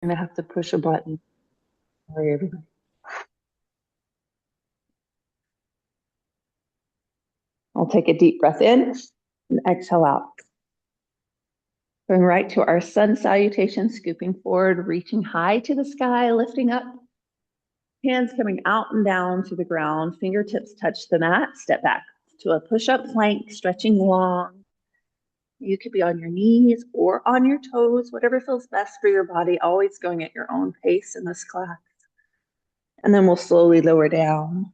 gonna have to push a button. Sorry, everybody. I'll take a deep breath in and exhale out. Going right to our sun salutation, scooping forward, reaching high to the sky, lifting up. Hands coming out and down to the ground. Fingertips touch the mat. Step back to a push-up plank, stretching long. You could be on your knees or on your toes, whatever feels best for your body, always going at your own pace in this class. And then we'll slowly lower down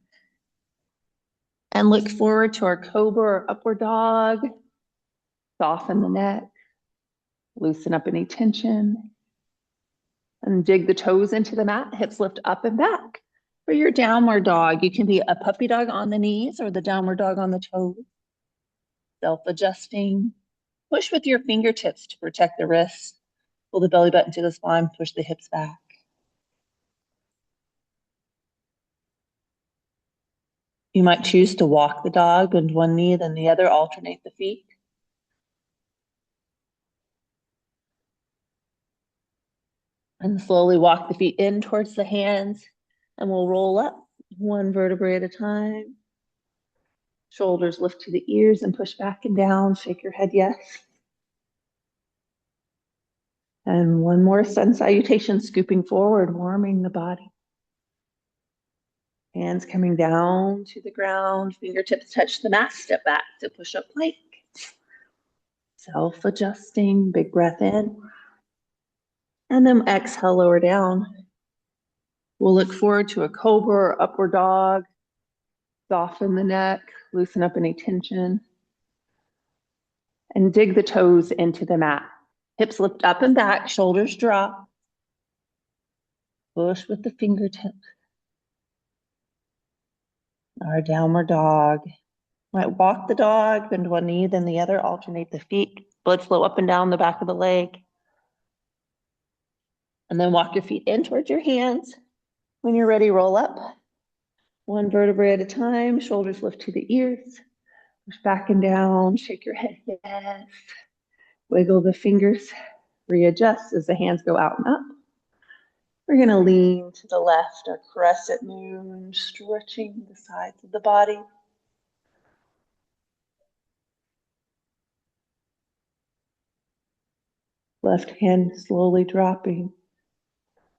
and look forward to our cobra or upward dog. Soften the neck, loosen up any tension, and dig the toes into the mat, hips lift up and back. For your downward dog, you can be a puppy dog on the knees or the downward dog on the toes. Self-adjusting. Push with your fingertips to protect the wrists. Pull the belly button to the spine, push the hips back. You might choose to walk the dog, bend one knee, then the other, alternate the feet. And slowly walk the feet in towards the hands, and we'll roll up one vertebrae at a time. Shoulders lift to the ears and push back and down. Shake your head yes. And one more sun salutation, scooping forward, warming the body. Hands coming down to the ground. Fingertips touch the mat. Step back to push-up plank. Self-adjusting, big breath in. And then exhale, lower down. We'll look forward to a cobra or upward dog. Soften the neck, loosen up any tension. And dig the toes into the mat. Hips lift up and back, shoulders drop. Push with the fingertips. Our downward dog. Might walk the dog, bend one knee, then the other, alternate the feet. Blood flow up and down the back of the leg. And then walk your feet in towards your hands. When you're ready, roll up. One vertebrae at a time, shoulders lift to the ears. Push back and down, shake your head, yes. Wiggle the fingers, readjust as the hands go out and up. We're gonna lean to the left, our crescent moon, stretching the sides of the body. Left hand slowly dropping.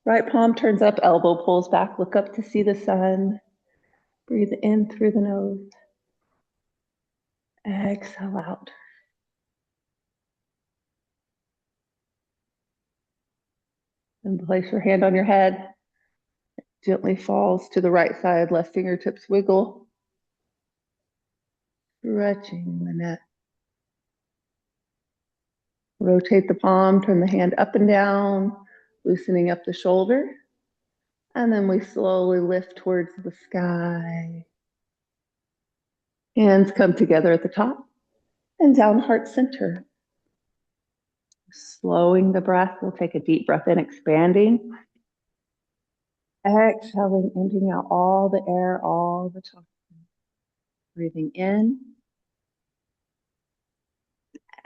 Right palm turns up, elbow pulls back, look up to see the sun. Breathe in through the nose. Exhale out. And place your hand on your head. Gently falls to the right side, left fingertips wiggle. Stretching the neck. Rotate the palm, turn the hand up and down, loosening up the shoulder. And then we slowly lift towards the sky. Hands come together at the top and down heart center. Slowing the breath, we'll take a deep breath in, expanding. Exhaling, emptying out all the air, all the toxins. Breathing in.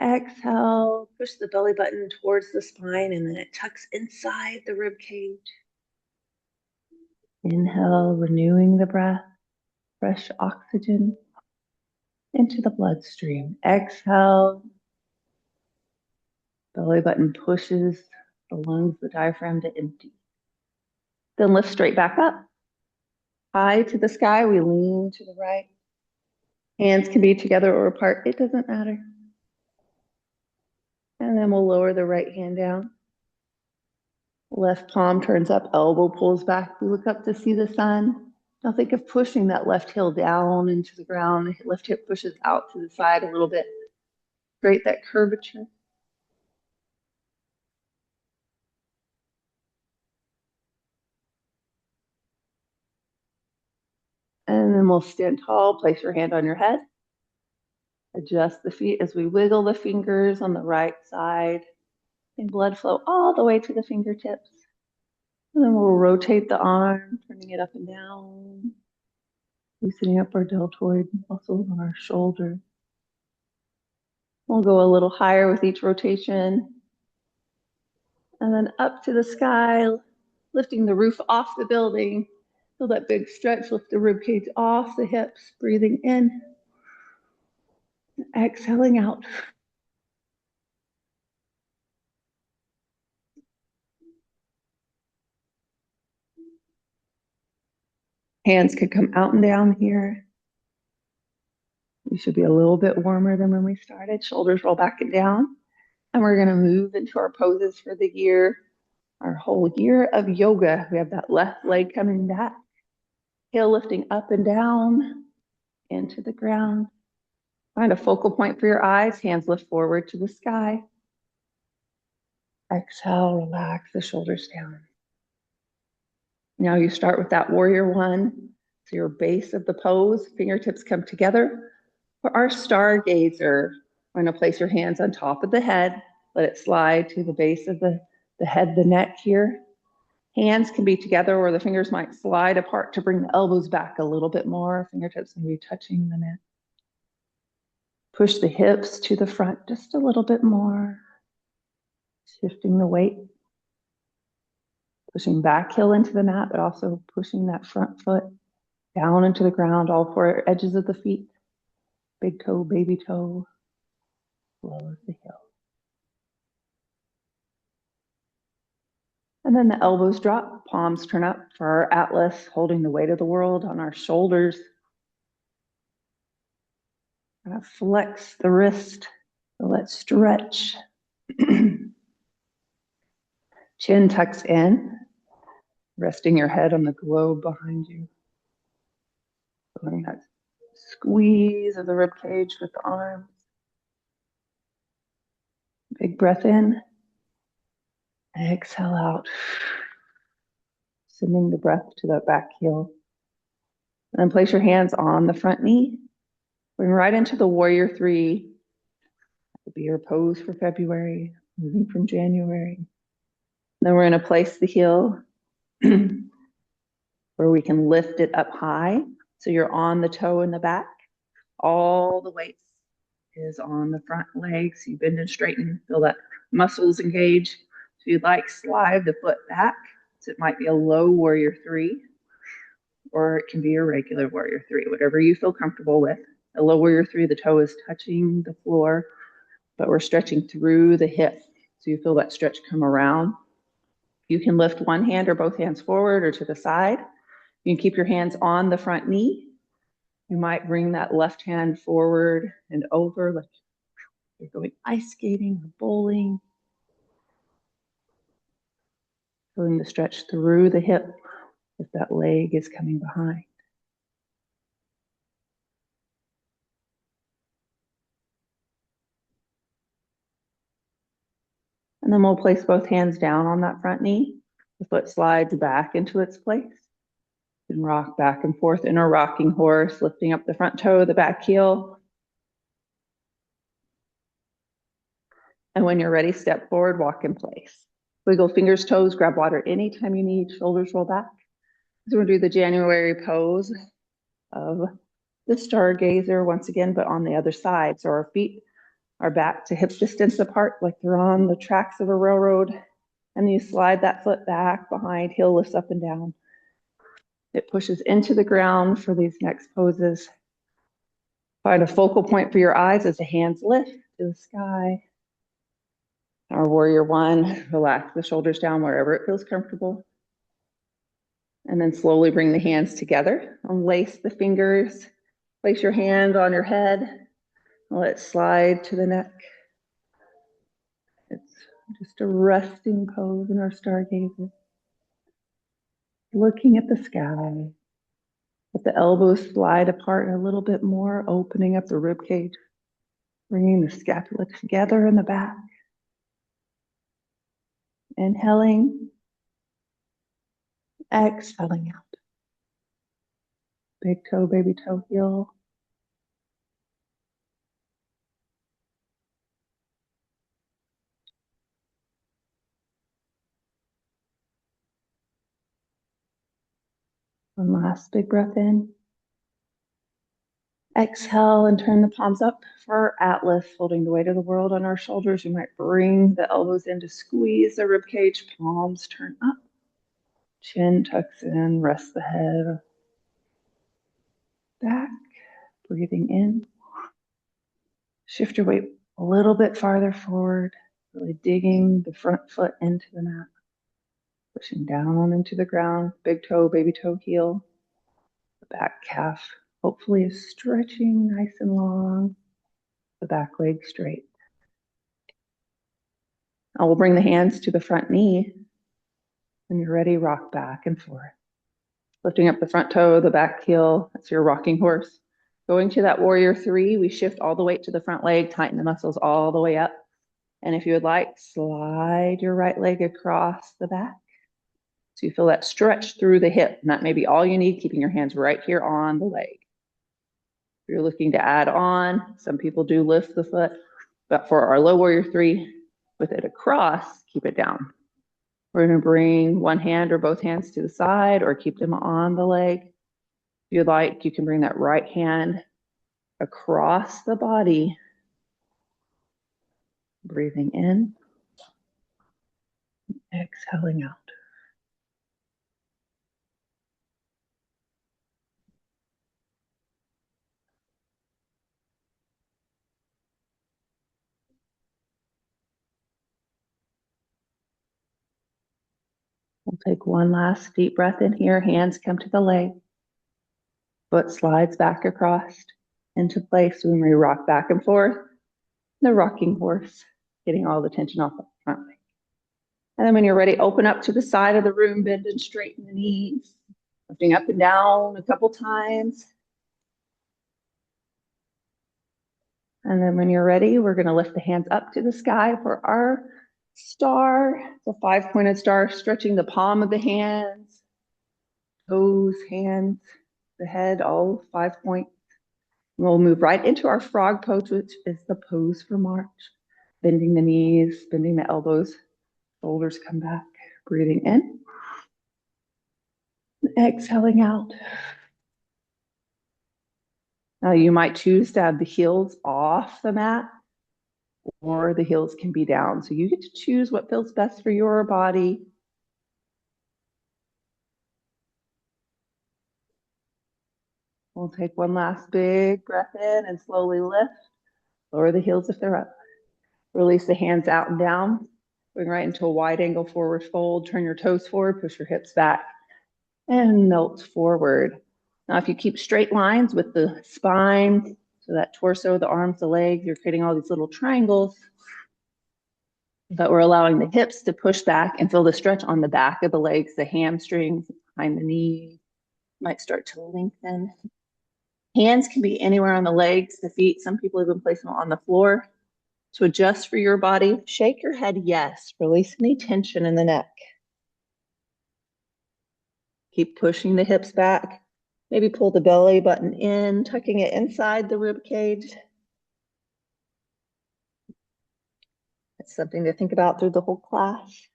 Exhale, push the belly button towards the spine, and then it tucks inside the rib cage. Inhale, renewing the breath, fresh oxygen into the bloodstream. Exhale, belly button pushes the lungs, the diaphragm to empty. Then lift straight back up. High to the sky, we lean to the right. Hands can be together or apart, it doesn't matter. And then we'll lower the right hand down. Left palm turns up, elbow pulls back. We look up to see the sun. Now think of pushing that left heel down into the ground. The left hip pushes out to the side a little bit. Create that curvature. And then we'll stand tall, place your hand on your head. Adjust the feet as we wiggle the fingers on the right side. And blood flow all the way to the fingertips. And then we'll rotate the arm, turning it up and down. Loosening up our deltoid muscles on our shoulder. We'll go a little higher with each rotation. And then up to the sky, lifting the roof off the building. Feel that big stretch, lift the rib cage off the hips, breathing in, exhaling out. Hands could come out and down here. You should be a little bit warmer than when we started. Shoulders roll back and down. And we're gonna move into our poses for the year, our whole year of yoga. We have that left leg coming back, heel lifting up and down into the ground. Find a focal point for your eyes, hands lift forward to the sky. Exhale, relax the shoulders down. Now you start with that warrior one. So your base of the pose, fingertips come together. For our stargazer, we're gonna place your hands on top of the head, let it slide to the base of the head, the neck here. Hands can be together or the fingers might slide apart to bring the elbows back a little bit more. Fingertips can be touching the neck. Push the hips to the front just a little bit more. Shifting the weight. Pushing back heel into the mat, but also pushing that front foot down into the ground, all four edges of the feet. Big toe, baby toe, lower the heel. And then the elbows drop, palms turn up for our atlas, holding the weight of the world on our shoulders. Flex the wrist, so let's stretch. Chin tucks in, resting your head on the globe behind you. Feeling that squeeze of the rib cage with the arms. Big breath in. Exhale out. Sending the breath to that back heel. And then place your hands on the front knee. Bring right into the warrior three. That would be your pose for February, moving from January. Then we're going to place the heel where we can lift it up high. So you're on the toe in the back. All the weight is on the front legs. You bend and straighten, feel that muscles engage. If you'd like, slide the foot back. So it might be a low warrior three, or it can be a regular warrior three, whatever you feel comfortable with. A low warrior three, the toe is touching the floor, but we're stretching through the hip. So you feel that stretch come around. You can lift one hand or both hands forward or to the side. You can keep your hands on the front knee. You might bring that left hand forward and over, like you're going ice skating or bowling. Feeling the stretch through the hip if that leg is coming behind. And then we'll place both hands down on that front knee. The foot slides back into its place. And rock back and forth in a rocking horse, lifting up the front toe, the back heel. And when you're ready, step forward, walk in place. Wiggle fingers, toes, grab water anytime you need, shoulders roll back. So we're gonna do the January pose of the stargazer once again, but on the other side. So our feet are back to hip distance apart, like they're on the tracks of a railroad. And you slide that foot back behind, heel lifts up and down. It pushes into the ground for these next poses. Find a focal point for your eyes as the hands lift to the sky. Our warrior one, relax the shoulders down wherever it feels comfortable. And then slowly bring the hands together. Unlace the fingers. Place your hand on your head. Let it slide to the neck. It's just a resting pose in our stargazer. Looking at the sky. Let the elbows slide apart a little bit more, opening up the rib cage. Bringing the scapula together in the back. Inhaling. Exhaling out. Big toe, baby toe, heel. One last big breath in. Exhale and turn the palms up for Atlas, holding the weight of the world on our shoulders. You might bring the elbows in to squeeze the rib cage, palms turn up, chin tucks in, rest the head back, breathing in. Shift your weight a little bit farther forward, really digging the front foot into the mat, pushing down into the ground, big toe, baby toe, heel, the back calf hopefully is stretching nice and long, the back leg straight. Now we'll bring the hands to the front knee. When you're ready, rock back and forth. Lifting up the front toe, the back heel, that's your rocking horse. Going to that warrior three, we shift all the weight to the front leg, tighten the muscles all the way up. And if you would like, slide your right leg across the back. So you feel that stretch through the hip, and that may be all you need, keeping your hands right here on the leg. If you're looking to add on, some people do lift the foot, but for our low warrior three, with it across, keep it down. We're going to bring one hand or both hands to the side or keep them on the leg. If you'd like, you can bring that right hand across the body, breathing in, exhaling out. We'll take one last deep breath in here. Hands come to the leg. Foot slides back across into place when we rock back and forth. The rocking horse, getting all the tension off the front leg. And then when you're ready, open up to the side of the room, bend and straighten the knees, lifting up and down a couple times. And then when you're ready, we're going to lift the hands up to the sky for our star. It's a 5-pointed star, stretching the palm of the hands, toes, hands, the head, all 5 points. And we'll move right into our frog pose, which is the pose for March. Bending the knees, bending the elbows, shoulders come back, breathing in, exhaling out. Now you might choose to have the heels off the mat, or the heels can be down. So you get to choose what feels best for your body. We'll take one last big breath in and slowly lift. Lower the heels if they're up. Release the hands out and down. Bring right into a wide angle forward fold. Turn your toes forward, push your hips back, and melt forward. Now, if you keep straight lines with the spine, so that torso, the arms, the legs, you're creating all these little triangles, but we're allowing the hips to push back and feel the stretch on the back of the legs, the hamstrings, behind the knees might start to lengthen. Hands can be anywhere on the legs, the feet. Some people even place them on the floor. To adjust for your body, shake your head yes. Release any tension in the neck. Keep pushing the hips back. Maybe pull the belly button in, tucking it inside the rib cage. It's something to think about through the whole class.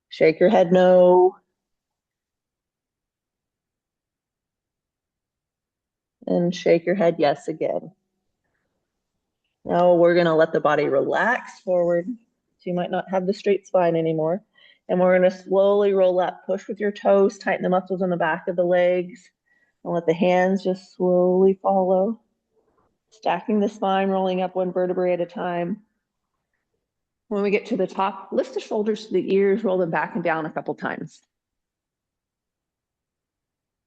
Shake your head no. And shake your head yes again. Now we're going to let the body relax forward. So you might not have the straight spine anymore. And we're going to slowly roll up. Push with your toes, tighten the muscles on the back of the legs, and let the hands just slowly follow. Stacking the spine, rolling up one vertebrae at a time. When we get to the top, lift the shoulders to the ears, roll them back and down a couple times.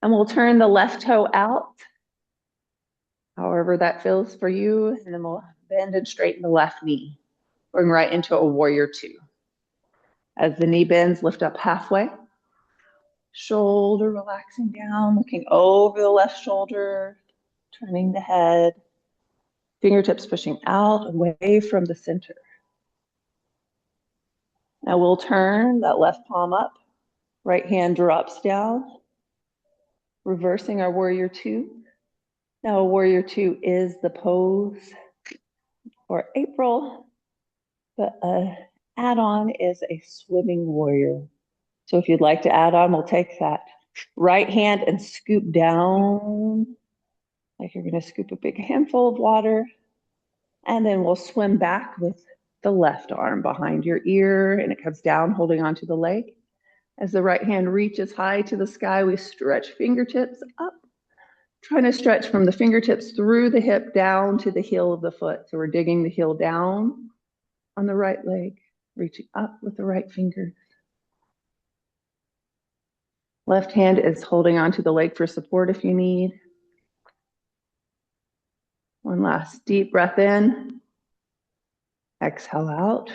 And we'll turn the left toe out, however that feels for you, and then we'll bend and straighten the left knee, going right into a warrior two. As the knee bends, lift up halfway. Shoulder relaxing down, looking over the left shoulder, turning the head. Fingertips pushing out, away from the center. Now we'll turn that left palm up. Right hand drops down. Reversing our warrior two. Now warrior two is the pose for April, but add-on is a swimming warrior. So if you'd like to add on, we'll take that right hand and scoop down Like you're gonna scoop a big handful of water, and then we'll swim back with the left arm behind your ear, and it comes down, holding onto the leg. As the right hand reaches high to the sky, we stretch fingertips up, trying to stretch from the fingertips through the hip down to the heel of the foot. So we're digging the heel down on the right leg, reaching up with the right finger. Left hand is holding onto the leg for support if you need. One last deep breath in. Exhale out,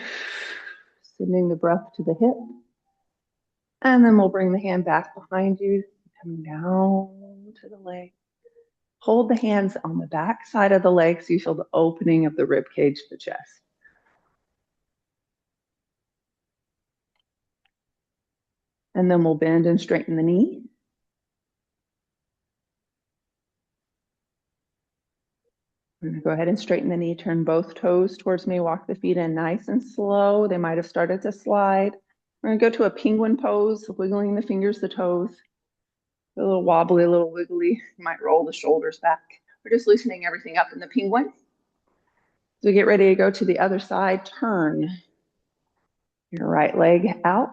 sending the breath to the hip. And then we'll bring the hand back behind you, coming down to the leg. Hold the hands on the back side of the leg so you feel the opening of the rib cage, the chest. And then we'll bend and straighten the knee. We're going to go ahead and straighten the knee, turn both toes towards me, walk the feet in nice and slow. They might have started to slide. We're going to go to a penguin pose, wiggling the fingers, the toes. A little wobbly, a little wiggly. You might roll the shoulders back. We're just loosening everything up in the penguin. As we get ready to go to the other side, turn your right leg out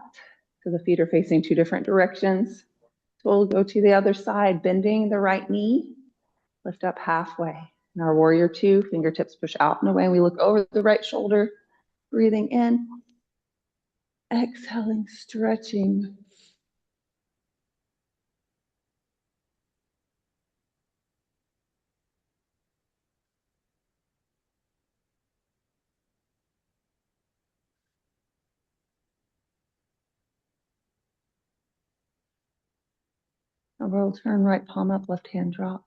so the feet are facing two different directions. So we'll go to the other side, bending the right knee, lift up halfway. In our warrior two, fingertips push out and away. And we look over the right shoulder, breathing in, exhaling, stretching. And we'll turn right palm up, left hand drop.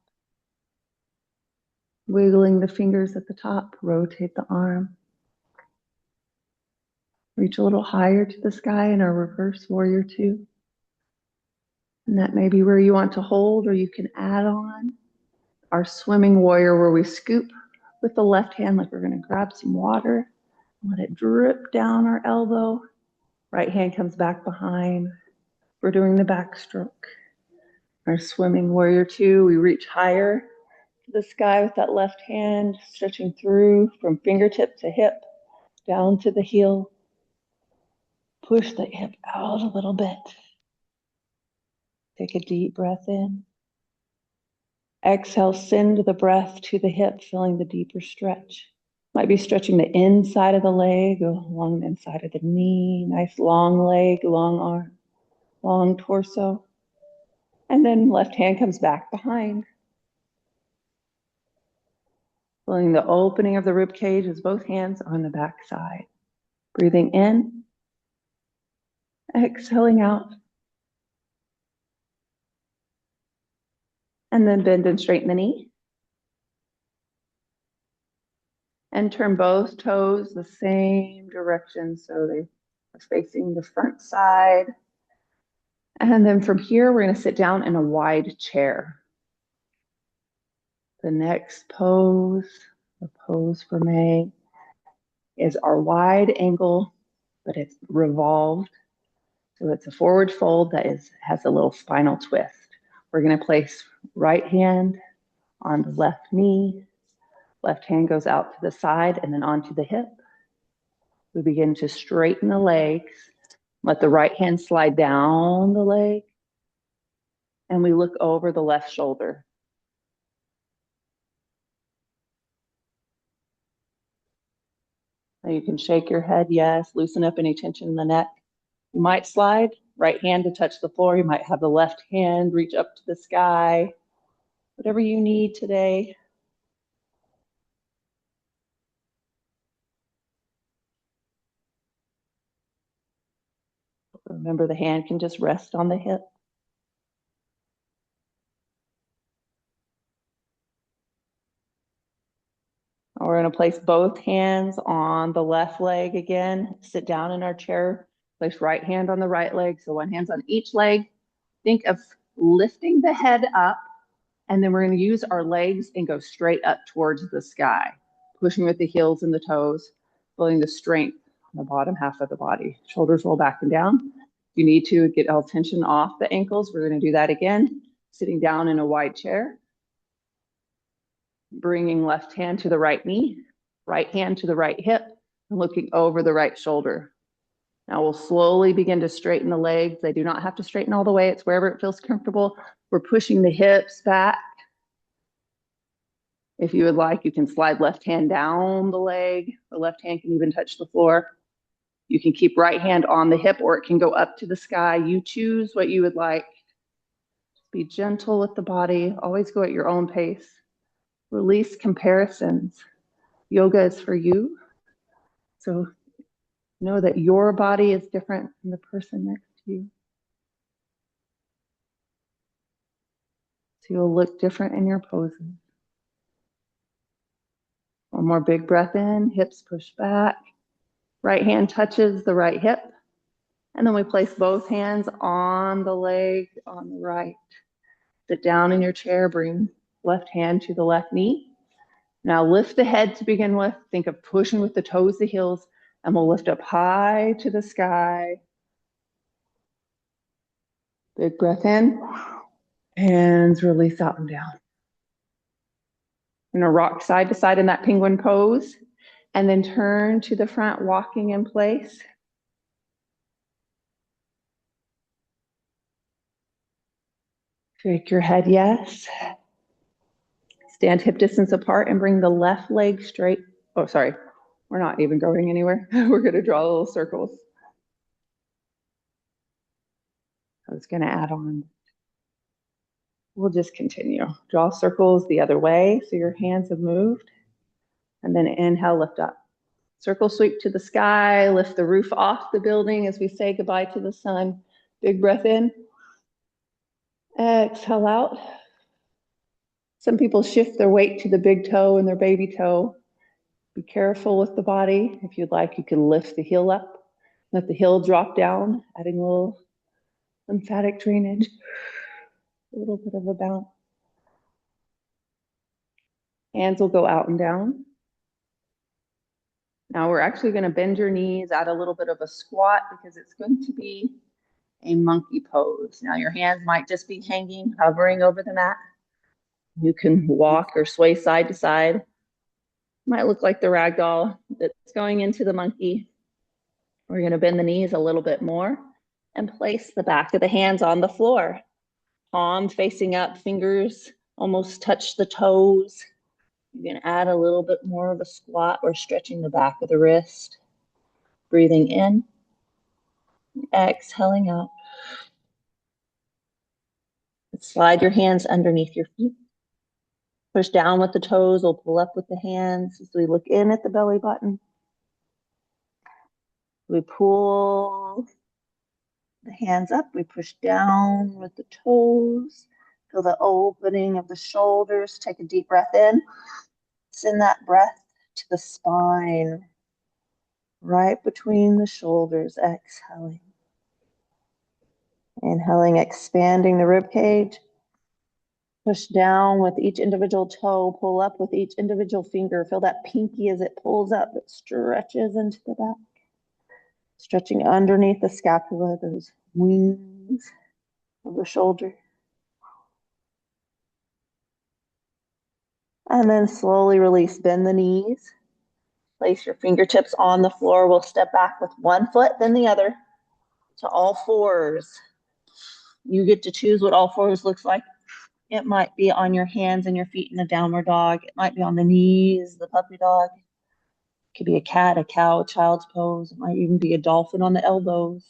Wiggling the fingers at the top, rotate the arm. Reach a little higher to the sky in our reverse warrior two. And that may be where you want to hold, or you can add on our swimming warrior where we scoop with the left hand like we're going to grab some water. Let it drip down our elbow. Right hand comes back behind. We're doing the backstroke. Our swimming warrior two, we reach higher to the sky with that left hand, stretching through from fingertip to hip, down to the heel. Push the hip out a little bit. Take a deep breath in. Exhale, send the breath to the hip, feeling the deeper stretch. Might be stretching the inside of the leg, along the inside of the knee. Nice long leg, long arm, long torso. And then left hand comes back behind. Feeling the opening of the rib cage as both hands are on the back side. Breathing in, exhaling out. And then bend and straighten the knee. And turn both toes the same direction so they are facing the front side. And then from here, we're going to sit down in a wide chair. The next pose, the pose for May, is our wide angle, but it's revolved. So it's a forward fold that has a little spinal twist. We're going to place right hand on the left knee. Left hand goes out to the side and then onto the hip. We begin to straighten the legs. Let the right hand slide down the leg. And we look over the left shoulder. Now you can shake your head, yes, loosen up any tension in the neck. You might slide right hand to touch the floor. You might have the left hand reach up to the sky. Whatever you need today. Remember, the hand can just rest on the hip. We're going to place both hands on the left leg again. Sit down in our chair. Place right hand on the right leg. So one hand's on each leg. Think of lifting the head up. And then we're going to use our legs and go straight up towards the sky. Pushing with the heels and the toes. Feeling the strength on the bottom half of the body. Shoulders roll back and down. If you need to get all tension off the ankles, we're going to do that again. Sitting down in a wide chair. Bringing left hand to the right knee, right hand to the right hip, and looking over the right shoulder. Now we'll slowly begin to straighten the legs. They do not have to straighten all the way. It's wherever it feels comfortable. We're pushing the hips back. If you would like, you can slide left hand down the leg. The left hand can even touch the floor. You can keep right hand on the hip, or it can go up to the sky. You choose what you would like. Be gentle with the body. Always go at your own pace. Release comparisons. Yoga is for you. So know that your body is different from the person next to you. So you'll look different in your poses. One more big breath in, hips push back. Right hand touches the right hip. And then we place both hands on the leg on the right. Sit down in your chair, bring left hand to the left knee. Now lift the head to begin with. Think of pushing with the toes, the heels, and we'll lift up high to the sky. Big breath in. Hands release out and down. We're gonna rock side to side in that penguin pose, and then turn to the front, walking in place. Shake your head, yes. Stand hip distance apart and bring the left leg straight. Oh, sorry, we're not even going anywhere. We're gonna draw little circles. I was gonna add on. We'll just continue. Draw circles the other way so your hands have moved. And then inhale, lift up. Circle sweep to the sky, lift the roof off the building as we say goodbye to the sun. Big breath in. Exhale out. Some people shift their weight to the big toe and their baby toe. Be careful with the body. If you'd like, you can lift the heel up, let the heel drop down, adding a little lymphatic drainage, a little bit of a bounce. Hands will go out and down. Now we're actually going to bend your knees, add a little bit of a squat because it's going to be a monkey pose. Now your hands might just be hanging, hovering over the mat. You can walk or sway side to side. Might look like the rag doll that's going into the monkey. We're going to bend the knees a little bit more and place the back of the hands on the floor. Palm facing up, fingers almost touch the toes. You can add a little bit more of a squat or stretching the back of the wrist. Breathing in, exhaling out. Slide your hands underneath your feet. Push down with the toes, we'll pull up with the hands as we look in at the belly button. We pull the hands up, we push down with the toes. Feel the opening of the shoulders. Take a deep breath in. Send that breath to the spine, right between the shoulders, exhaling. Inhaling, expanding the rib cage. Push down with each individual toe, pull up with each individual finger. Feel that pinky as it pulls up, it stretches into the back. Stretching underneath the scapula, those wings of the shoulder. And then slowly release, bend the knees. Place your fingertips on the floor. We'll step back with one foot, then the other, to all fours. You get to choose what all fours looks like. It might be on your hands and your feet in the downward dog. It might be on the knees, the puppy dog. It could be a cat, a cow, a child's pose. It might even be a dolphin on the elbows.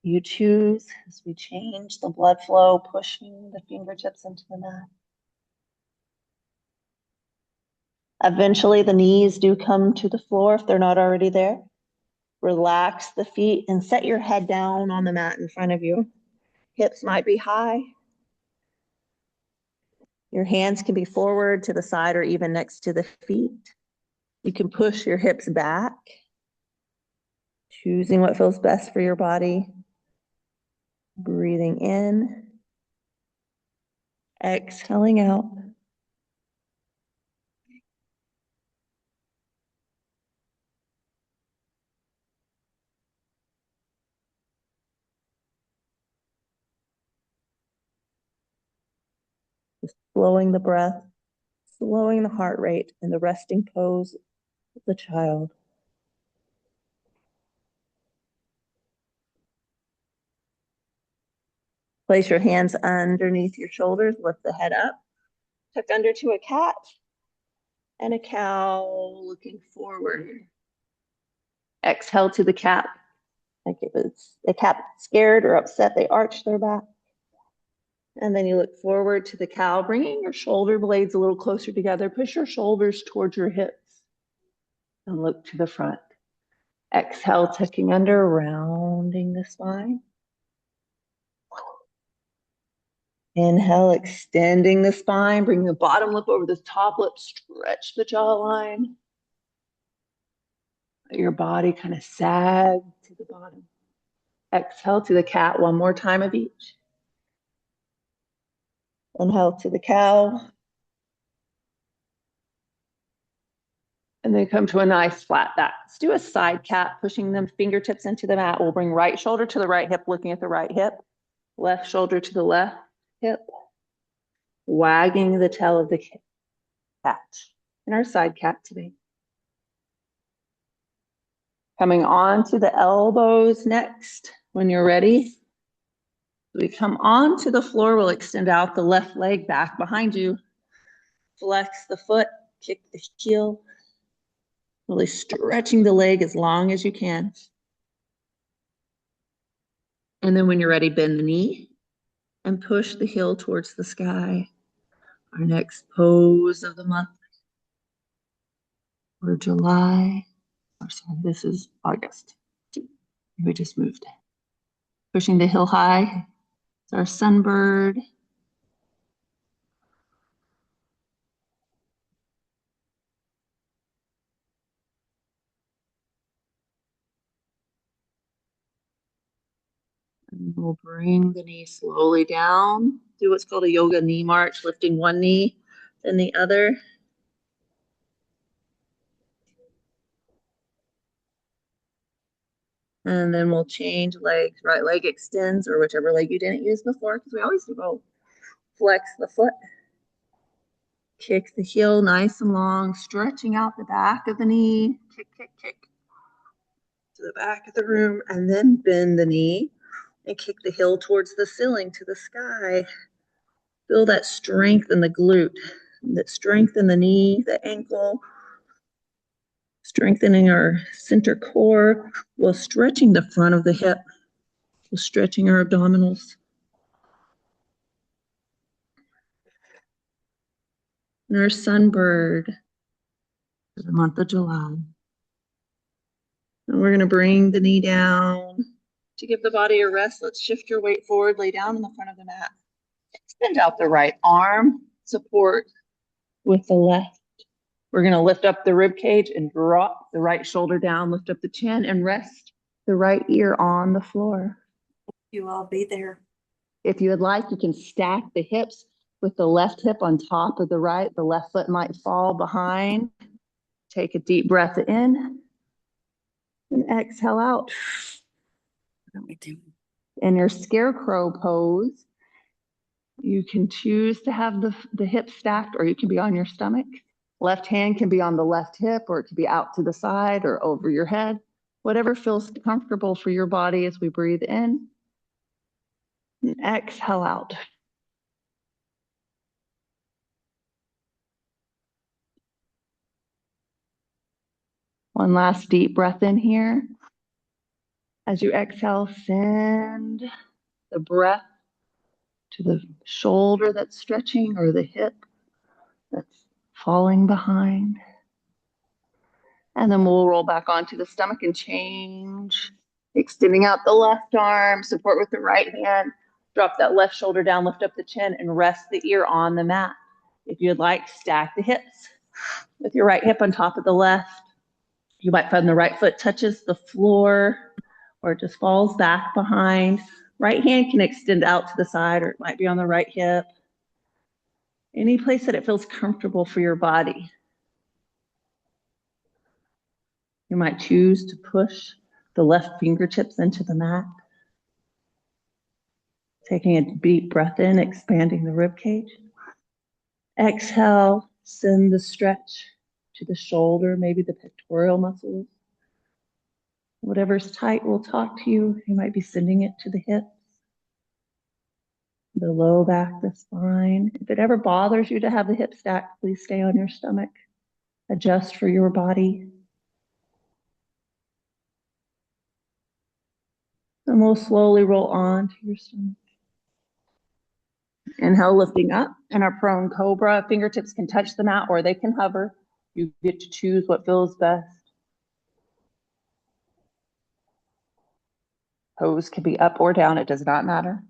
You choose as we change the blood flow, pushing the fingertips into the mat. Eventually, the knees do come to the floor if they're not already there. Relax the feet and set your head down on the mat in front of you. Hips might be high. Your hands can be forward, to the side, or even next to the feet. You can push your hips back, choosing what feels best for your body. Breathing in, exhaling out. Just slowing the breath, slowing the heart rate in the resting pose of the child. Place your hands underneath your shoulders, lift the head up, tuck under to a cat and a cow looking forward. Exhale to the cat. Like if it's a cat scared or upset, they arch their back. And then you look forward to the cow, bringing your shoulder blades a little closer together. Push your shoulders towards your hips and look to the front. Exhale, tucking under, rounding the spine. Inhale, extending the spine, bring the bottom lip over the top lip, stretch the jawline. Let your body kind of sag to the bottom. Exhale to the cat, one more time of each. Inhale to the cow. And then come to a nice flat back. Let's do a side cat, pushing the fingertips into the mat. We'll bring right shoulder to the right hip, looking at the right hip. Left shoulder to the left hip. Wagging the tail of the cat. In our side cat today. Coming on to the elbows next. When you're ready, we come onto the floor. We'll extend out the left leg back behind you. Flex the foot, kick the heel. Really stretching the leg as long as you can. And then when you're ready, bend the knee and push the heel towards the sky. Our next pose of the month for July. Or sorry, this is August. We just moved. Pushing the heel high. It's our sunbird. And we'll bring the knee slowly down. Do what's called a yoga knee march, lifting one knee, then the other. And then we'll change legs. Right leg extends, or whichever leg you didn't use before, because we always do both. Flex the foot. Kick the heel nice and long, stretching out the back of the knee. Kick, kick, kick to the back of the room, and then bend the knee and kick the heel towards the ceiling, to the sky. Feel that strength in the glute, that strength in the knee, the ankle, strengthening our center core while stretching the front of the hip, while stretching our abdominals. And our sunbird for the month of July. And we're going to bring the knee down. To give the body a rest, let's shift your weight forward, lay down in the front of the mat. Extend out the right arm, support with the left. We're going to lift up the rib cage and drop the right shoulder down, lift up the chin and rest the right ear on the floor. You all be there. If you would like, you can stack the hips with the left hip on top of the right. The left foot might fall behind. Take a deep breath in and exhale out. What are we doing? In your scarecrow pose, you can choose to have the hips stacked, or you can be on your stomach. Left hand can be on the left hip, or it could be out to the side or over your head. Whatever feels comfortable for your body as we breathe in and exhale out. One last deep breath in here. As you exhale, send the breath to the shoulder that's stretching or the hip that's falling behind. And then we'll roll back onto the stomach and change. Extending out the left arm, support with the right hand. Drop that left shoulder down, lift up the chin, and rest the ear on the mat. If you'd like, stack the hips with your right hip on top of the left. You might find the right foot touches the floor or it just falls back behind. Right hand can extend out to the side, or it might be on the right hip. Any place that it feels comfortable for your body. You might choose to push the left fingertips into the mat. Taking a deep breath in, expanding the rib cage. Exhale, send the stretch to the shoulder, maybe the pectoral muscles. Whatever's tight will talk to you. You might be sending it to the hips, the low back, the spine. If it ever bothers you to have the hip stacked, please stay on your stomach. Adjust for your body. And we'll slowly roll on to your stomach. Inhale, lifting up in our prone cobra. Fingertips can touch the mat or they can hover. You get to choose what feels best. Pose can be up or down. It does not matter.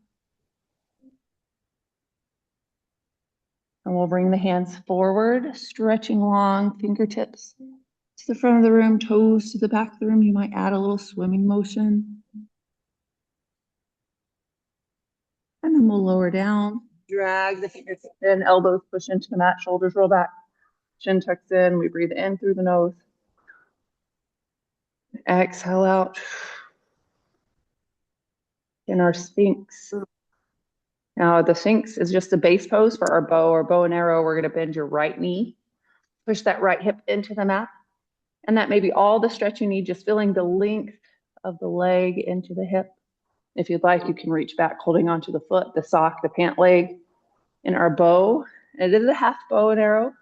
And we'll bring the hands forward, stretching long, fingertips to the front of the room, toes to the back of the room. You might add a little swimming motion. And then we'll lower down, drag the fingertips in, elbows push into the mat, shoulders roll back, chin tucks in. We breathe in through the nose. Exhale out. In our Sphinx. Now the Sphinx is just a base pose for our bow or bow and arrow. We're going to bend your right knee, push that right hip into the mat. And that may be all the stretch you need, just feeling the length of the leg into the hip. If you'd like, you can reach back, holding onto the foot, the sock, the pant leg. In our bow, it is a half bow and arrow.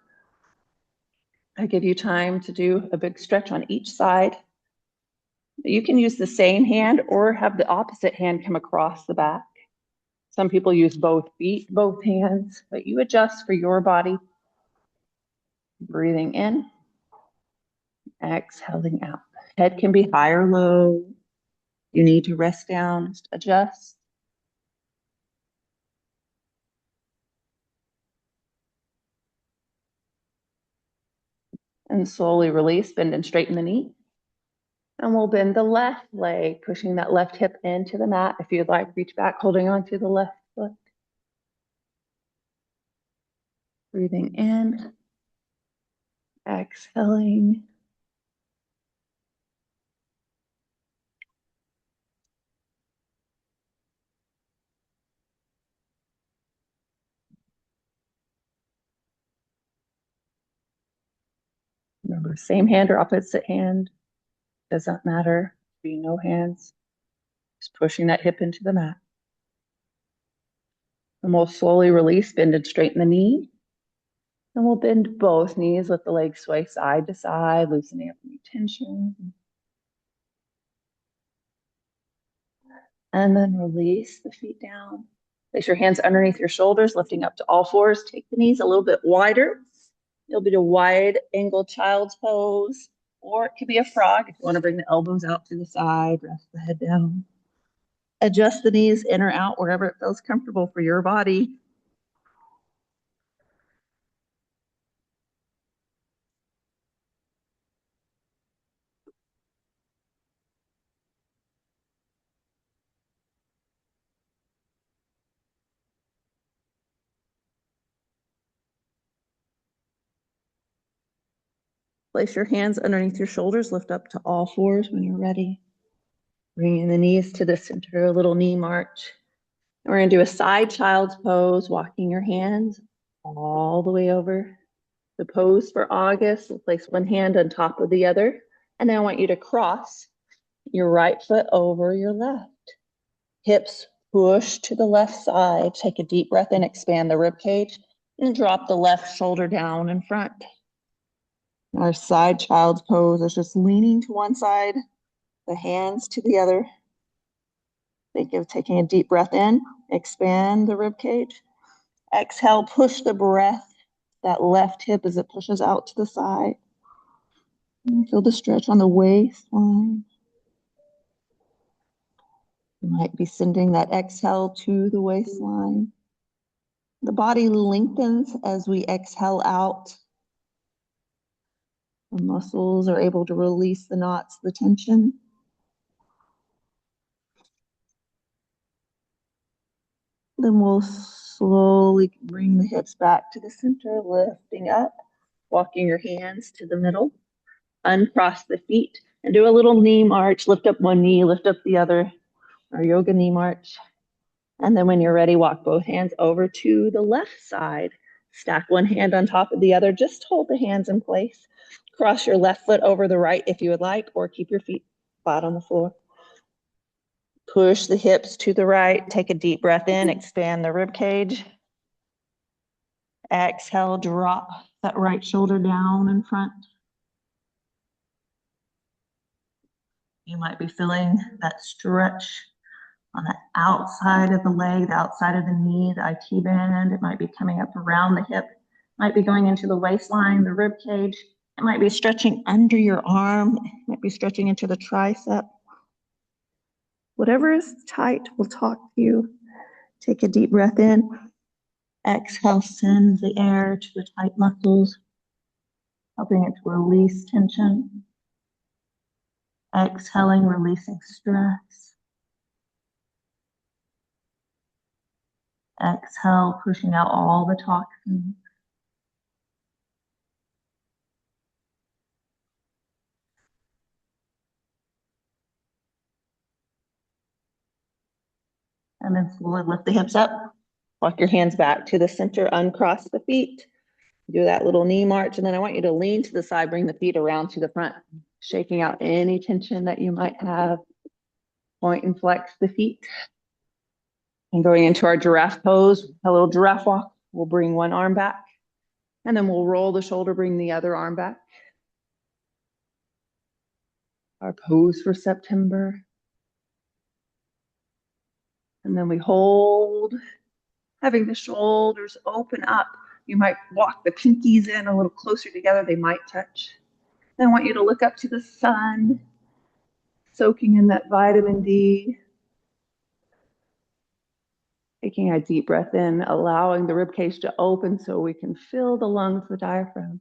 I give you time to do a big stretch on each side. You can use the same hand or have the opposite hand come across the back. Some people use both feet, both hands, but you adjust for your body. Breathing in, exhaling out. Head can be high or low. You need to rest down, just adjust. And slowly release, bend and straighten the knee. And we'll bend the left leg, pushing that left hip into the mat. If you'd like, reach back, holding onto the left foot. Breathing in, exhaling. Remember, same hand or opposite hand, doesn't matter. Be no hands. Just pushing that hip into the mat. And we'll slowly release, bend and straighten the knee. And we'll bend both knees, let the legs sway side to side, loosening up any tension. And then release the feet down. Place your hands underneath your shoulders, lifting up to all fours. Take the knees a little bit wider. It'll be a wide angle child's pose, or it could be a frog if you want to bring the elbows out to the side, rest the head down. Adjust the knees in or out wherever it feels comfortable for your body. Place your hands underneath your shoulders, lift up to all fours when you're ready. Bringing the knees to the center, a little knee march. And we're going to do a side child's pose, walking your hands all the way over. The pose for August, we'll place one hand on top of the other. And then I want you to cross your right foot over your left. Hips push to the left side. Take a deep breath in, expand the rib cage, and drop the left shoulder down in front. Our side child's pose is just leaning to one side, the hands to the other. Think of taking a deep breath in, expand the rib cage. Exhale, push the breath, that left hip as it pushes out to the side. And feel the stretch on the waistline. You might be sending that exhale to the waistline. The body lengthens as we exhale out. The muscles are able to release the knots, the tension. Then we'll slowly bring the hips back to the center, lifting up, walking your hands to the middle, uncross the feet, and do a little knee march. Lift up one knee, lift up the other, our yoga knee march. And then when you're ready, walk both hands over to the left side. Stack one hand on top of the other. Just hold the hands in place. Cross your left foot over the right if you would like, or keep your feet flat on the floor. Push the hips to the right. Take a deep breath in, expand the rib cage. Exhale, drop that right shoulder down in front. You might be feeling that stretch on the outside of the leg, the outside of the knee, the IT band. It might be coming up around the hip, might be going into the waistline, the rib cage. It might be stretching under your arm. It might be stretching into the tricep. Whatever is tight will talk to you. Take a deep breath in. Exhale, send the air to the tight muscles, helping it to release tension. Exhaling, releasing stress. Exhale, pushing out all the toxins. And then slowly lift the hips up. Walk your hands back to the center, uncross the feet. Do that little knee march, and then I want you to lean to the side, bring the feet around to the front, shaking out any tension that you might have. Point and flex the feet. And going into our giraffe pose, a little giraffe walk. We'll bring one arm back, and then we'll roll the shoulder, bring the other arm back. Our pose for September. And then we hold, having the shoulders open up. You might walk the pinkies in a little closer together. They might touch. Then I want you to look up to the sun, soaking in that vitamin D. Taking a deep breath in, allowing the ribcage to open so we can fill the lungs, the diaphragm.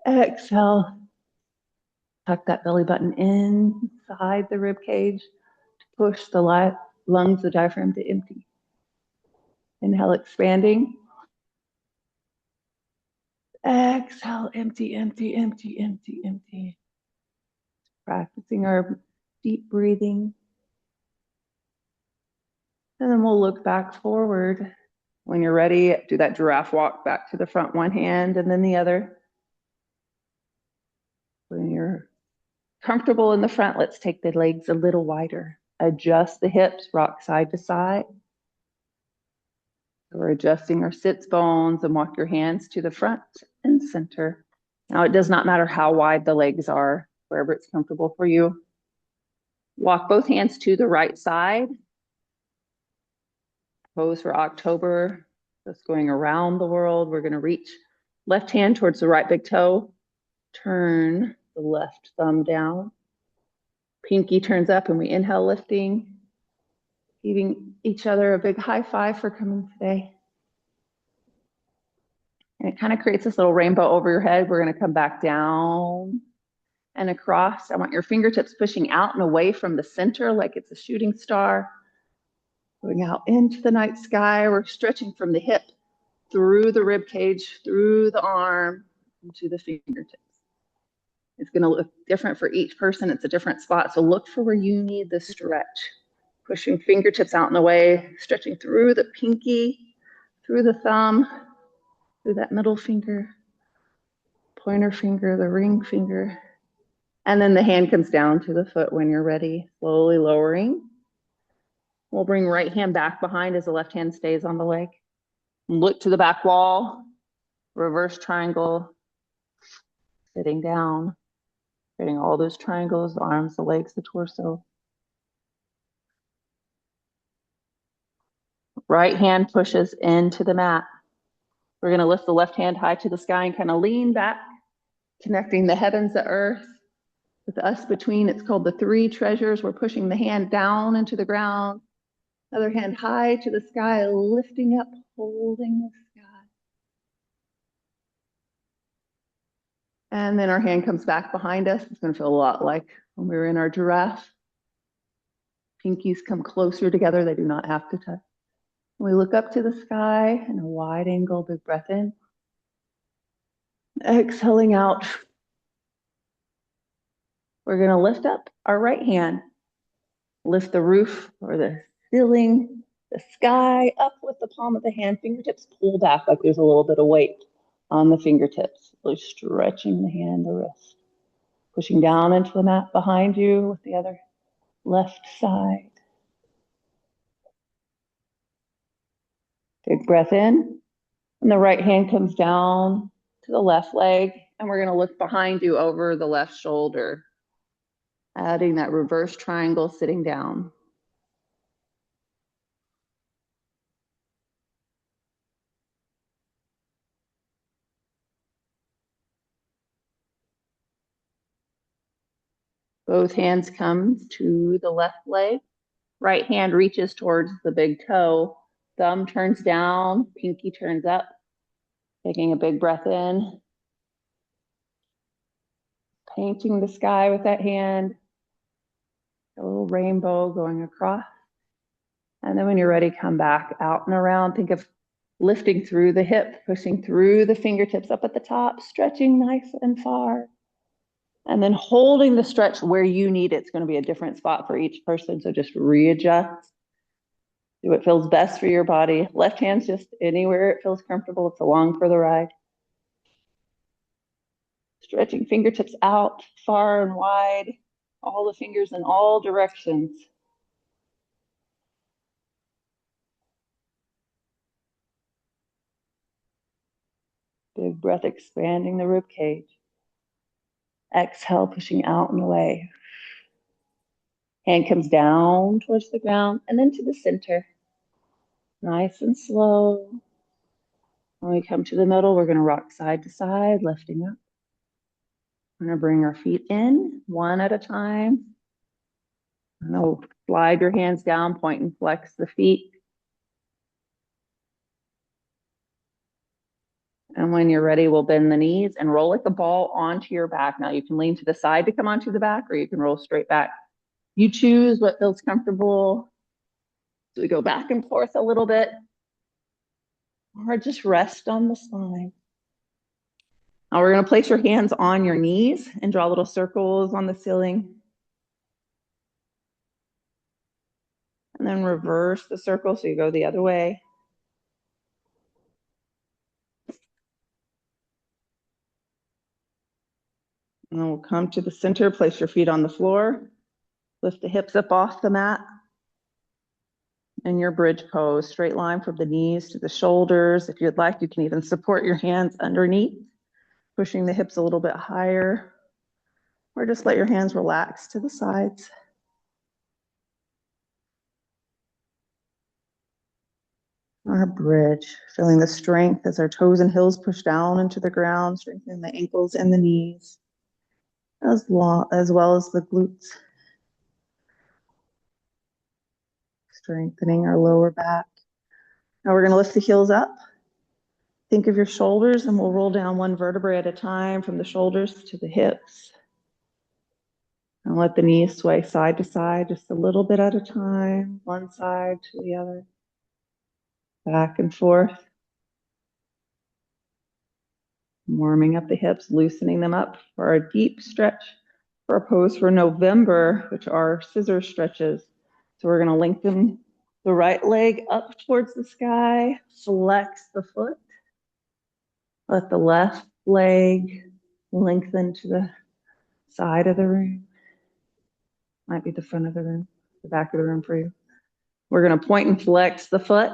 Exhale. Tuck that belly button inside the ribcage to push the lungs, the diaphragm to empty. Inhale, expanding. Exhale, empty, empty, empty, empty, empty. Practicing our deep breathing. And then we'll look back forward. When you're ready, do that giraffe walk back to the front, one hand and then the other. When you're comfortable in the front, let's take the legs a little wider. Adjust the hips, rock side to side. So we're adjusting our sits bones, and walk your hands to the front and center. Now, it does not matter how wide the legs are, wherever it's comfortable for you. Walk both hands to the right side. Pose for October, just going around the world. We're going to reach left hand towards the right big toe. Turn the left thumb down. Pinky turns up, and we inhale, lifting. Giving each other a big high five for coming today. And it kind of creates this little rainbow over your head. We're going to come back down and across. I want your fingertips pushing out and away from the center like it's a shooting star. Going out into the night sky. We're stretching from the hip through the rib cage, through the arm, into the fingertips. It's going to look different for each person. It's a different spot. So look for where you need the stretch. Pushing fingertips out and away, stretching through the pinky, through the thumb, through that middle finger, pointer finger, the ring finger. And then the hand comes down to the foot when you're ready, slowly lowering. We'll bring right hand back behind as the left hand stays on the leg. Look to the back wall, reverse triangle, sitting down, creating all those triangles, the arms, the legs, the torso. Right hand pushes into the mat. We're going to lift the left hand high to the sky and kind of lean back, connecting the heavens, the earth, with us between. It's called the three treasures. We're pushing the hand down into the ground, other hand high to the sky, lifting up, holding the sky. And then our hand comes back behind us. It's going to feel a lot like when we were in our giraffe. Pinkies come closer together. They do not have to touch. We look up to the sky in a wide angle, big breath in. Exhaling out. We're going to lift up our right hand. Lift the roof or the ceiling the sky, up with the palm of the hand, fingertips pull back like there's a little bit of weight on the fingertips, really stretching the hand, the wrist, pushing down into the mat behind you with the other left side. Big breath in, and the right hand comes down to the left leg, and we're gonna look behind you over the left shoulder, adding that reverse triangle sitting down. Both hands come to the left leg. Right hand reaches towards the big toe. Thumb turns down, pinky turns up. Taking a big breath in. Painting the sky with that hand. A little rainbow going across. And then when you're ready, come back out and around. Think of lifting through the hip, pushing through the fingertips up at the top, stretching nice and far. And then holding the stretch where you need it. It's going to be a different spot for each person. So just readjust. Do what feels best for your body. Left hand's just anywhere it feels comfortable. It's along for the ride. Stretching fingertips out far and wide. All the fingers in all directions. Big breath expanding the rib cage. Exhale, pushing out and away. Hand comes down towards the ground and then to the center. Nice and slow. When we come to the middle, we're going to rock side to side, lifting up. We're going to bring our feet in one at a time. And then we'll slide your hands down, point and flex the feet. And when you're ready, we'll bend the knees and roll like a ball onto your back. Now you can lean to the side to come onto the back, or you can roll straight back. You choose what feels comfortable. So we go back and forth a little bit, or just rest on the spine. Now we're going to place your hands on your knees and draw little circles on the ceiling. And then reverse the circle so you go the other way. And then we'll come to the center, place your feet on the floor, lift the hips up off the mat. And your bridge pose, straight line from the knees to the shoulders. If you'd like, you can even support your hands underneath, pushing the hips a little bit higher, or just let your hands relax to the sides. Our bridge, feeling the strength as our toes and heels push down into the ground, strengthening the ankles and the knees, as well as the glutes. Strengthening our lower back. Now we're going to lift the heels up. Think of your shoulders, and we'll roll down one vertebrae at a time from the shoulders to the hips. And let the knees sway side to side, just a little bit at a time, one side to the other. Back and forth. Warming up the hips, loosening them up for a deep stretch for a pose for November, which are scissor stretches. So we're going to lengthen the right leg up towards the sky, flex the foot. Let the left leg lengthen to the side of the room. Might be the front of the room, the back of the room for you. We're going to point and flex the foot.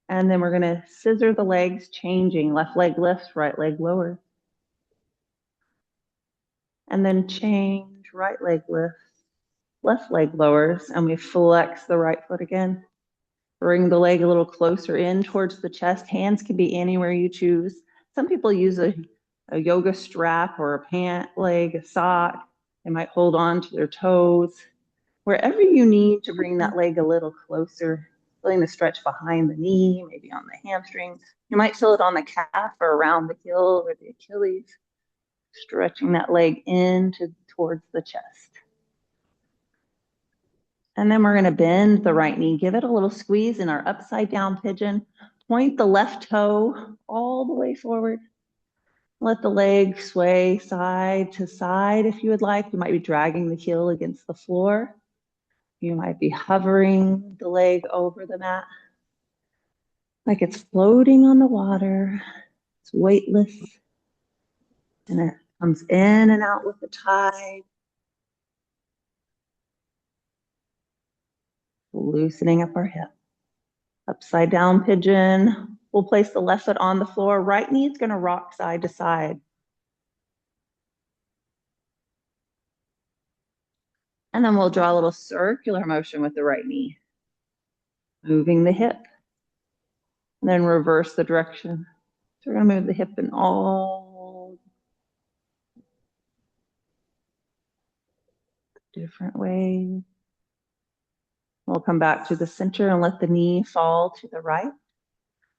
And then we're going to scissor the legs, changing. Left leg lifts, right leg lowers. And then change, right leg lifts, left leg lowers, and we flex the right foot again. Bring the leg a little closer in towards the chest. Hands can be anywhere you choose. Some people use a yoga strap or a pant leg, a sock. They might hold on to their toes. Wherever you need to bring that leg a little closer, feeling the stretch behind the knee, maybe on the hamstring. You might feel it on the calf or around the heel or the Achilles. Stretching that leg in towards the chest. And then we're going to bend the right knee, give it a little squeeze in our upside down pigeon. Point the left toe all the way forward. Let the leg sway side to side if you would like. You might be dragging the heel against the floor. You might be hovering the leg over the mat, like it's floating on the water. It's weightless, and it comes in and out with the tide, loosening up our hip. Upside down pigeon. We'll place the left foot on the floor. Right knee is going to rock side to side. And then we'll draw a little circular motion with the right knee, moving the hip. And then reverse the direction. So we're going to move the hip in all different ways. We'll come back to the center and let the knee fall to the right.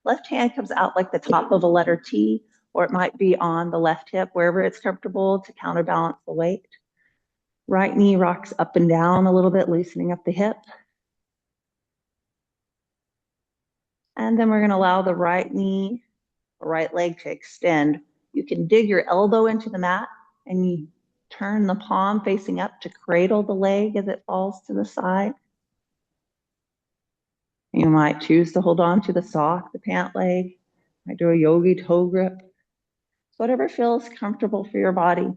Left hand comes out like the top of a letter T, or it might be on the left hip, wherever it's comfortable to counterbalance the weight. Right knee rocks up and down a little bit, loosening up the hip. And then we're going to allow the right knee, or right leg to extend. You can dig your elbow into the mat and you turn the palm facing up to cradle the leg as it falls to the side. You might choose to hold on to the sock, the pant leg. Might do a yogi toe grip. Whatever feels comfortable for your body.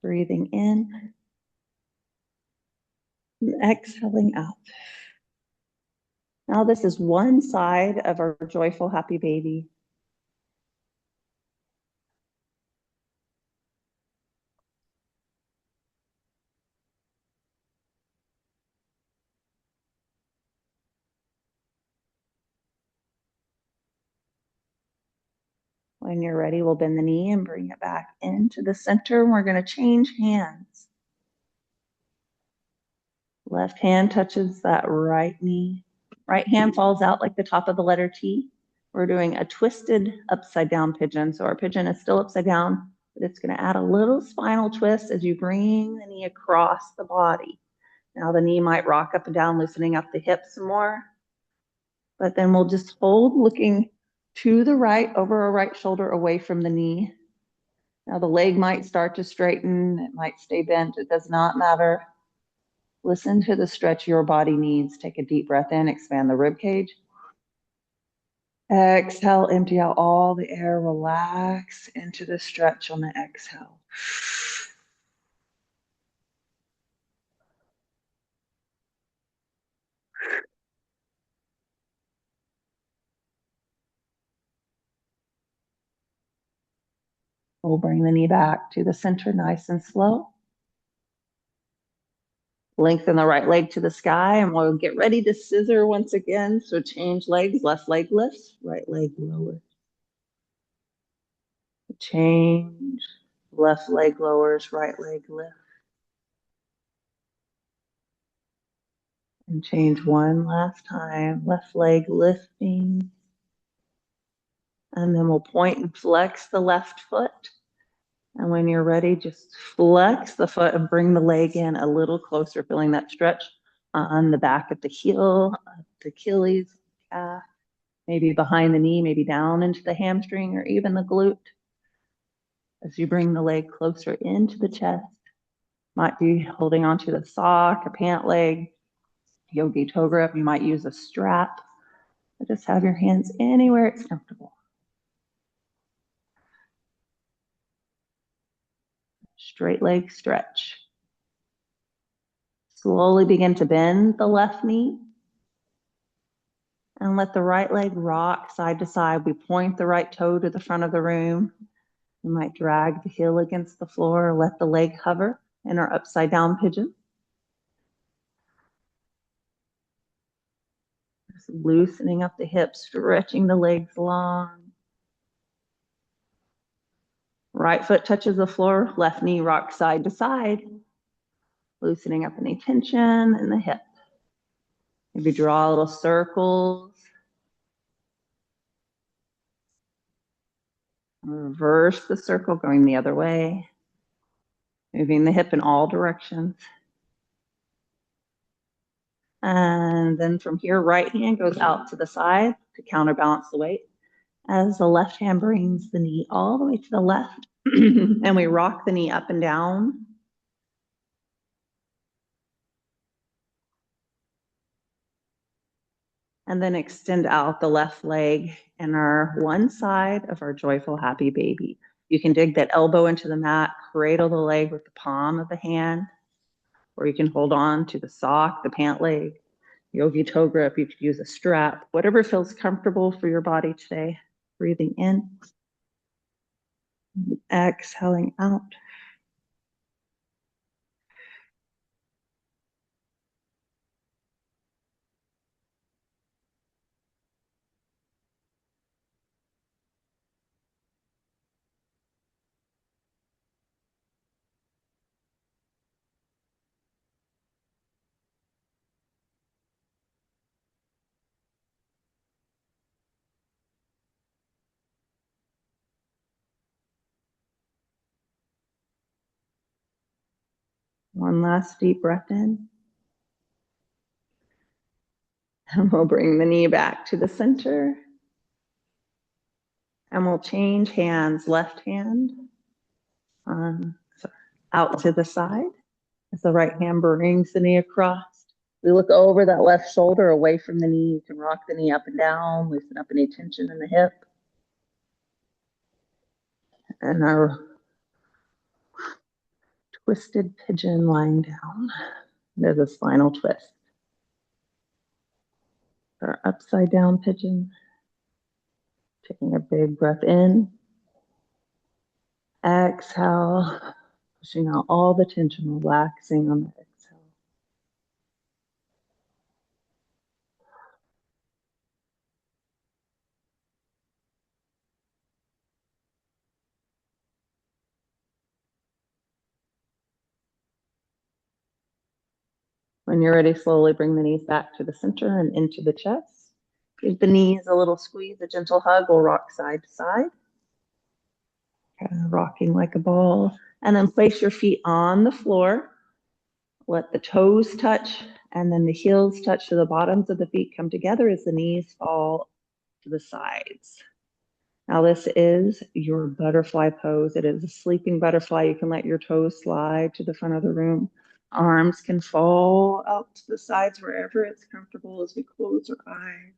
Breathing in and exhaling out. Now this is one side of our joyful, happy baby. When you're ready, we'll bend the knee and bring it back into the center. We're going to change hands. Left hand touches that right knee. Right hand falls out like the top of the letter T. We're doing a twisted upside down pigeon. So our pigeon is still upside down, but it's going to add a little spinal twist as you bring the knee across the body. Now the knee might rock up and down, loosening up the hips some more. But then we'll just hold looking to the right, over our right shoulder, away from the knee. Now the leg might start to straighten, it might stay bent, it does not matter. Listen to the stretch your body needs. Take a deep breath in, expand the rib cage. Exhale, empty out all the air, relax into the stretch on the exhale. We'll bring the knee back to the center, nice and slow. Lengthen the right leg to the sky, and we'll get ready to scissor once again. So change legs, left leg lifts, right leg lowers. Change, left leg lowers, right leg lifts. And change one last time, left leg lifting. And then we'll point and flex the left foot. And when you're ready, just flex the foot and bring the leg in a little closer, feeling that stretch on the back of the heel, the Achilles, calf, maybe behind the knee, maybe down into the hamstring or even the glute. As you bring the leg closer into the chest, might be holding onto the sock, a pant leg, yogi toe grip. You might use a strap. Or just have your hands anywhere it's comfortable. Straight leg stretch. Slowly begin to bend the left knee and let the right leg rock side to side. We point the right toe to the front of the room. You might drag the heel against the floor or let the leg hover in our upside down pigeon. Just loosening up the hips, stretching the legs long. Right foot touches the floor, left knee rocks side to side, loosening up any tension in the hip. Maybe draw little circles. Reverse the circle, going the other way. Moving the hip in all directions. And then from here, right hand goes out to the side to counterbalance the weight. As the left hand brings the knee all the way to the left, and we rock the knee up and down. And then extend out the left leg and our one side of our joyful, happy baby. You can dig that elbow into the mat, cradle the leg with the palm of the hand, or you can hold on to the sock, the pant leg, yogi toe grip. You could use a strap, whatever feels comfortable for your body today. Breathing in, exhaling out. One last deep breath in. And we'll bring the knee back to the center. And we'll change hands, left hand out to the side as the right hand brings the knee across. We look over that left shoulder away from the knee. You can rock the knee up and down, loosen up any tension in the hip. And our twisted pigeon lying down. There's a spinal twist. Our upside down pigeon. Taking a big breath in. Exhale, pushing out all the tension, relaxing on the exhale. When you're ready, slowly bring the knees back to the center and into the chest. Give the knees a little squeeze, a gentle hug. We'll rock side to side. Kind of rocking like a ball. And then place your feet on the floor. Let the toes touch and then the heels touch so the bottoms of the feet come together as the knees fall to the sides. Now this is your butterfly pose. It is a sleeping butterfly. You can let your toes slide to the front of the room. Arms can fall out to the sides wherever it's comfortable as we close our eyes.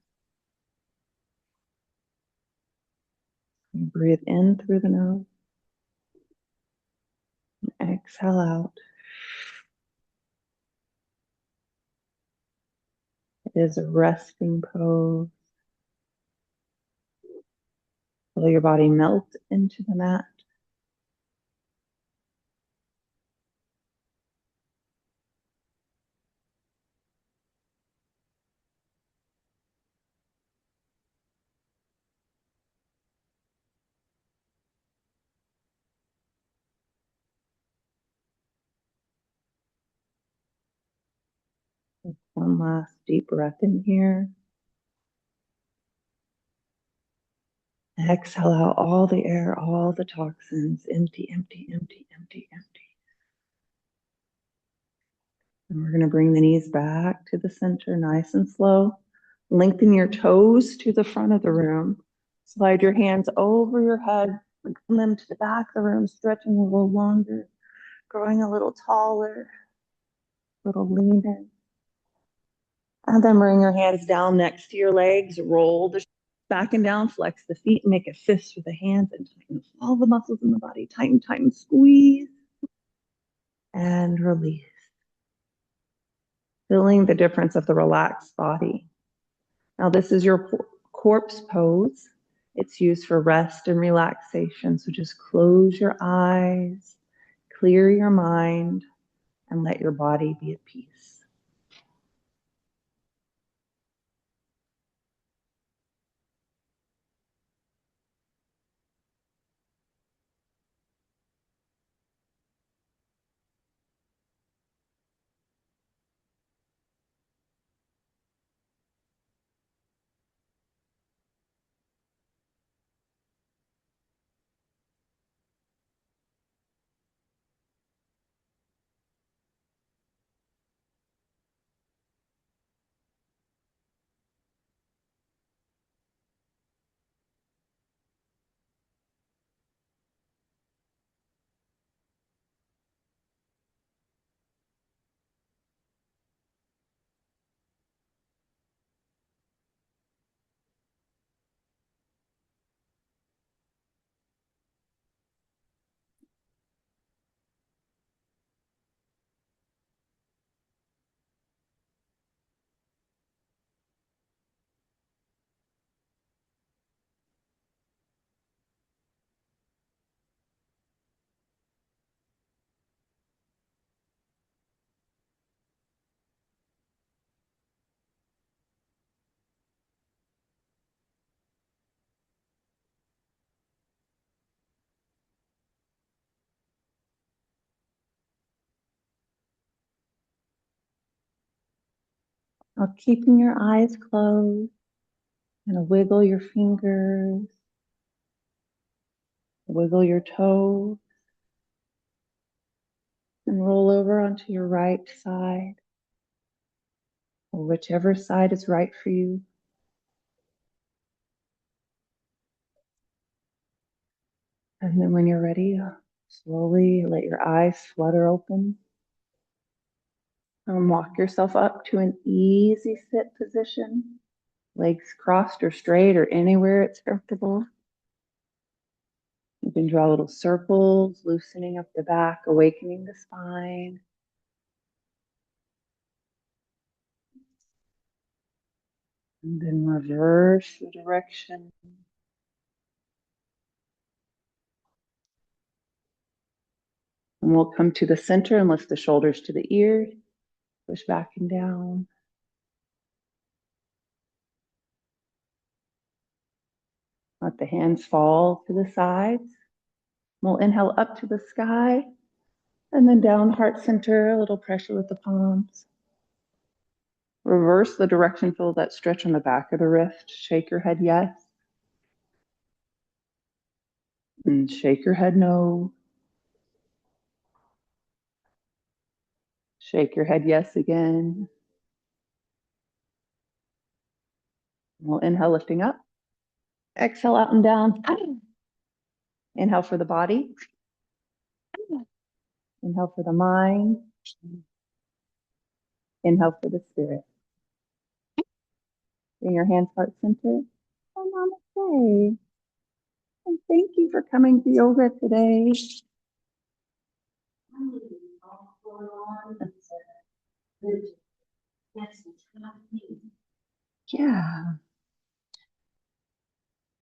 You breathe in through the nose. And exhale out. It is a resting pose. Feel your body melt into the mat. One last deep breath in here. Exhale out all the air, all the toxins. Empty, empty, empty, empty, empty. And we're going to bring the knees back to the center, nice and slow. Lengthen your toes to the front of the room. Slide your hands over your head. Bring them to the back of the room, stretching a little longer, growing a little taller, a little leaner. And then bring your hands down next to your legs. Roll the back and down, flex the feet, make a fist with the hands, and tighten all the muscles in the body. Tighten, tighten, squeeze, and release. Feeling the difference of the relaxed body. Now, this is your corpse pose. It's used for rest and relaxation. So just close your eyes, clear your mind, and let your body be at peace. Now keeping your eyes closed, and wiggle your fingers, wiggle your toes, and roll over onto your right side, or whichever side is right for you. And then when you're ready, slowly let your eyes flutter open. And walk yourself up to an easy sit position, legs crossed or straight or anywhere it's comfortable. You can draw little circles, loosening up the back, awakening the spine. And then reverse the direction. And we'll come to the center and lift the shoulders to the ears, push back and down. Let the hands fall to the sides. We'll inhale up to the sky and then down heart center, a little pressure with the palms. Reverse the direction, feel that stretch on the back of the wrist. Shake your head yes. And shake your head no. Shake your head yes again. We'll inhale, lifting up. Exhale out and down. Inhale for the body. Inhale for the mind. Inhale for the spirit. Bring your hands heart center. And namaste. And thank you for coming to yoga today. Yeah.